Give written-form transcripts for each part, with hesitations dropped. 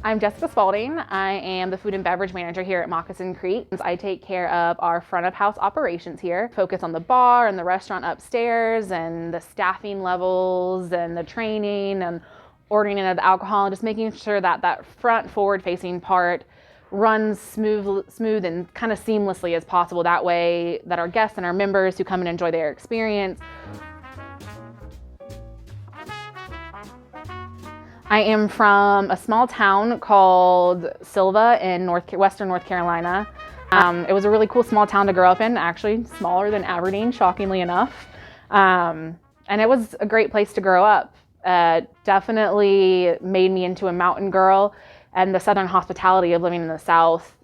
I'm Jessica Spalding. I am the food and beverage manager here at Moccasin Creek. I take care of our front of house operations here, focus on the bar and the restaurant upstairs and the staffing levels and the training and ordering in of the alcohol and just making sure that that front forward facing part runs smooth and kind of seamlessly as possible. That way that our guests and our members who come and enjoy their experience. I am from a small town called Sylva in western North Carolina. It was a really cool small town to grow up in, actually smaller than Aberdeen, shockingly enough. And it was a great place to grow up. Definitely made me into a mountain girl, and the Southern hospitality of living in the South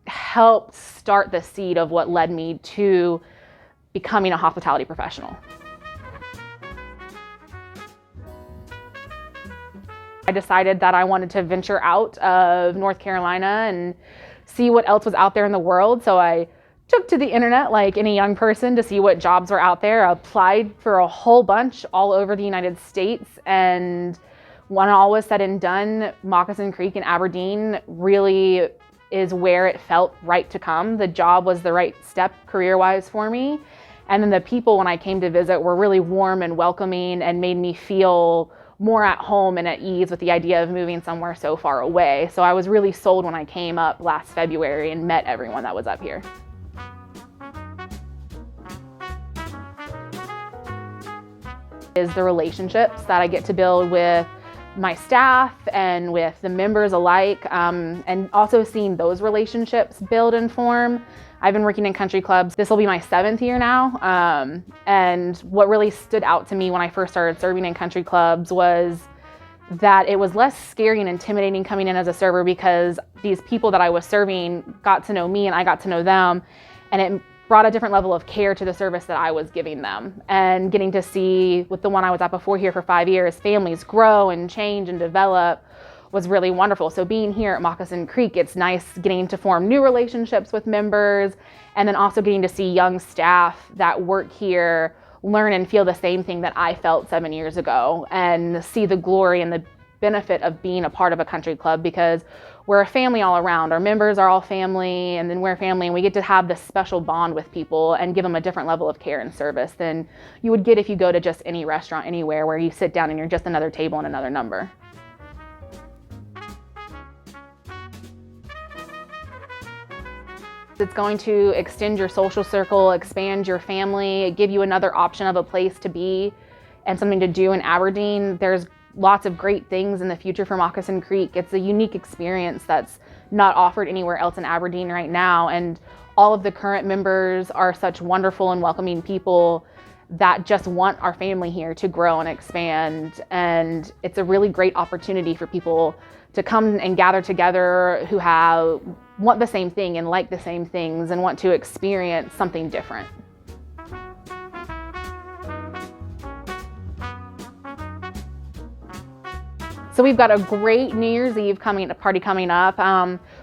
helped start the seed of what led me to becoming a hospitality professional. I decided that I wanted to venture out of North Carolina and see what else was out there in the world. So I took to the internet like any young person to see what jobs were out there. I applied for a whole bunch all over the United States. And when all was said and done, Moccasin Creek in Aberdeen really is where it felt right to come. The job was the right step career-wise for me. And then the people, when I came to visit, were really warm and welcoming and made me feel more at home and at ease with the idea of moving somewhere so far away. So I was really sold when I came up last February and met everyone that was up here. Is the relationships that I get to build with my staff and with the members alike, and also seeing those relationships build and form. I've been working in country clubs. This will be my 7th year now. And what really stood out to me when I first started serving in country clubs was that it was less scary and intimidating coming in as a server, because these people that I was serving got to know me and I got to know them. And it brought a different level of care to the service that I was giving them. And getting to see, with the one I was at before here for 5 years, families grow and change and develop was really wonderful. So being here at Moccasin Creek, it's nice getting to form new relationships with members, and then also getting to see young staff that work here learn and feel the same thing that I felt 7 years ago, and see the glory and the benefit of being a part of a country club, because we're a family all around. Our members are all family, and then we're family, and we get to have this special bond with people and give them a different level of care and service than you would get if you go to just any restaurant anywhere where you sit down and you're just another table and another number. It's going to extend your social circle, expand your family, give you another option of a place to be and something to do in Aberdeen. There's lots of great things in the future for Moccasin Creek. It's a unique experience that's not offered anywhere else in Aberdeen right now. And all of the current members are such wonderful and welcoming people that just want our family here to grow and expand. And it's a really great opportunity for people to come and gather together who want the same thing and like the same things and want to experience something different. So we've got a great New Year's Eve party coming up.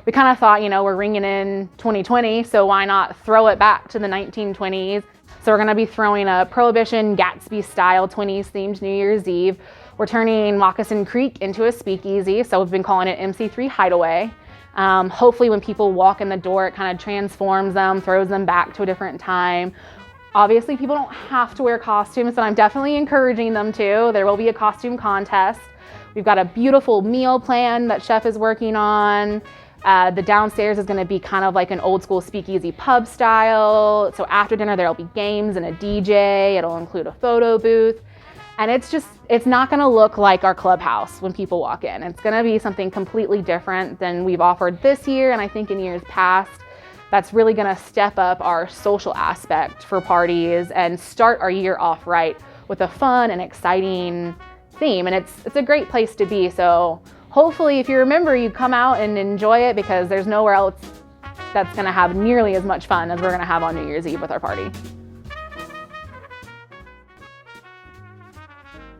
We kind of thought, we're ringing in 2020, so why not throw it back to the 1920s? So we're gonna be throwing a Prohibition Gatsby style 20s themed New Year's Eve. We're turning Moccasin Creek into a speakeasy, so we've been calling it MC3 Hideaway. Hopefully when people walk in the door, it kind of transforms them, throws them back to a different time. Obviously people don't have to wear costumes, but I'm definitely encouraging them to. There will be a costume contest. We've got a beautiful meal plan that Chef is working on. The downstairs is gonna be kind of like an old school speakeasy pub style. So after dinner, there'll be games and a DJ. It'll include a photo booth. And it's not gonna look like our clubhouse when people walk in. It's gonna be something completely different than we've offered this year, and I think in years past. That's really gonna step up our social aspect for parties and start our year off right with a fun and exciting theme. And it's a great place to be. So hopefully if you remember, you come out and enjoy it, because there's nowhere else that's gonna have nearly as much fun as we're gonna have on New Year's Eve with our party.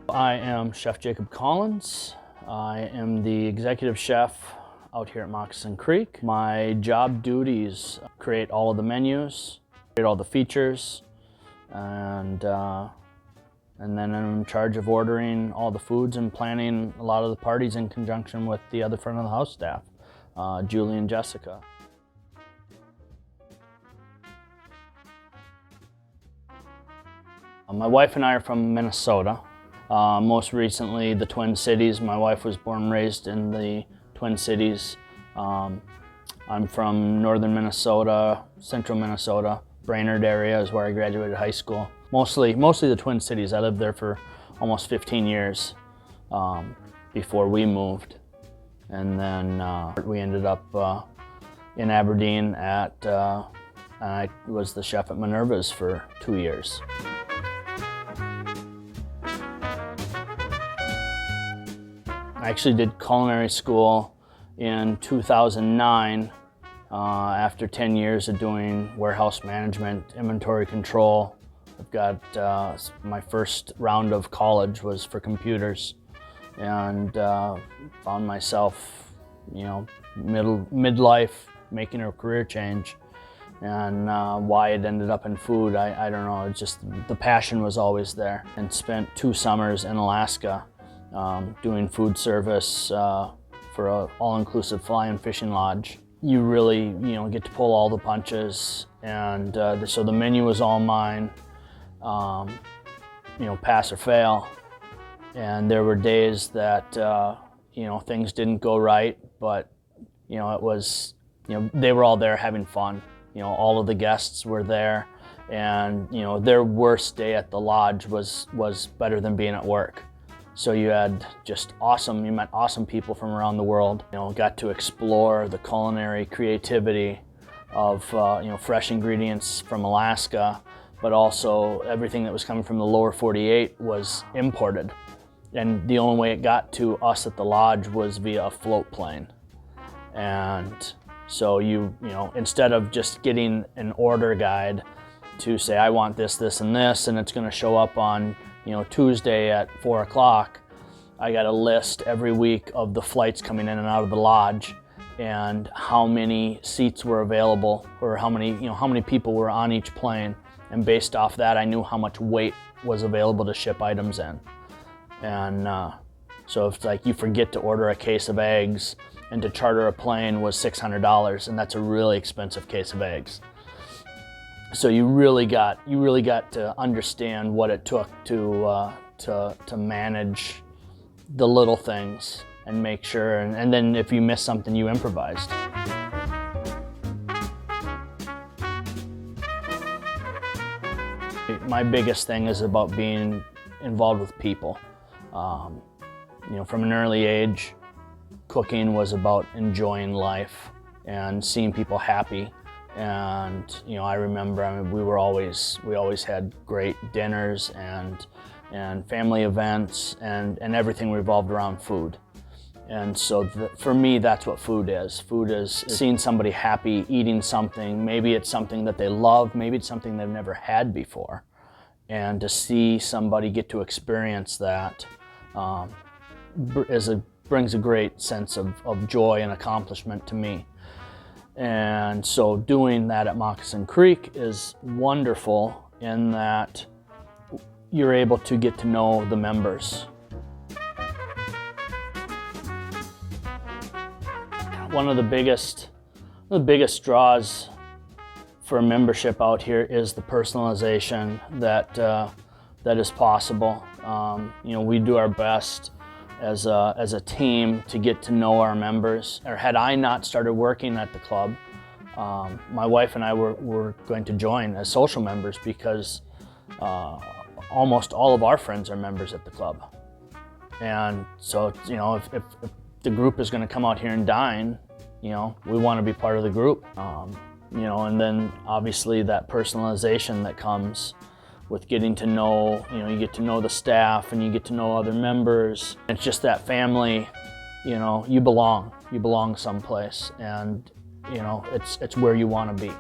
I am Chef Jacob Collins. I am the executive chef out here at Moccasin Creek. My job duties create all of the menus, create all the features, and And then I'm in charge of ordering all the foods and planning a lot of the parties in conjunction with the other front of the house staff, Julie and Jessica. My wife and I are from Minnesota. Most recently, the Twin Cities. My wife was born and raised in the Twin Cities. I'm from northern Minnesota, central Minnesota. Brainerd area is where I graduated high school. Mostly the Twin Cities. I lived there for almost 15 years before we moved. And then we ended up in Aberdeen I was the chef at Minerva's for 2 years. I actually did culinary school in 2009 after 10 years of doing warehouse management, inventory control. I've got my first round of college was for computers, and found myself, midlife, making a career change. And why it ended up in food, I don't know. It's just the passion was always there. And spent 2 summers in Alaska doing food service for an all-inclusive fly-in fishing lodge. You really, get to pull all the punches, and so the menu was all mine. Pass or fail. And there were days that things didn't go right, but it was, they were all there having fun. All of the guests were there, and their worst day at the lodge was better than being at work. So you had you met awesome people from around the world. Got to explore the culinary creativity of fresh ingredients from Alaska, but also everything that was coming from the lower 48 was imported. And the only way it got to us at the lodge was via a float plane. And so instead of just getting an order guide to say, I want this, this, and this, and it's gonna show up on Tuesday at 4 o'clock, I got a list every week of the flights coming in and out of the lodge and how many seats were available, or how many people were on each plane. And based off that, I knew how much weight was available to ship items in. And so if you forget to order a case of eggs, and to charter a plane was $600, and that's a really expensive case of eggs. So you really got to understand what it took to manage the little things and make sure, and then if you missed something, you improvised. My biggest thing is about being involved with people. From an early age, cooking was about enjoying life and seeing people happy. And I remember, we always had great dinners and family events, and everything revolved around food. And so for me, that's what food is. Food is seeing somebody happy, eating something. Maybe it's something that they love, maybe it's something they've never had before. And to see somebody get to experience that brings a great sense of joy and accomplishment to me. And so doing that at Moccasin Creek is wonderful in that you're able to get to know the members. One of the biggest draws for membership out here is the personalization that is possible. We do our best as a team to get to know our members. Or had I not started working at the club, my wife and I were going to join as social members, because almost all of our friends are members at the club. And so, if the group is going to come out here and dine, we want to be part of the group. And then obviously that personalization that comes with getting to know, you get to know the staff and you get to know other members. It's just that family, you belong someplace, and it's where you want to be.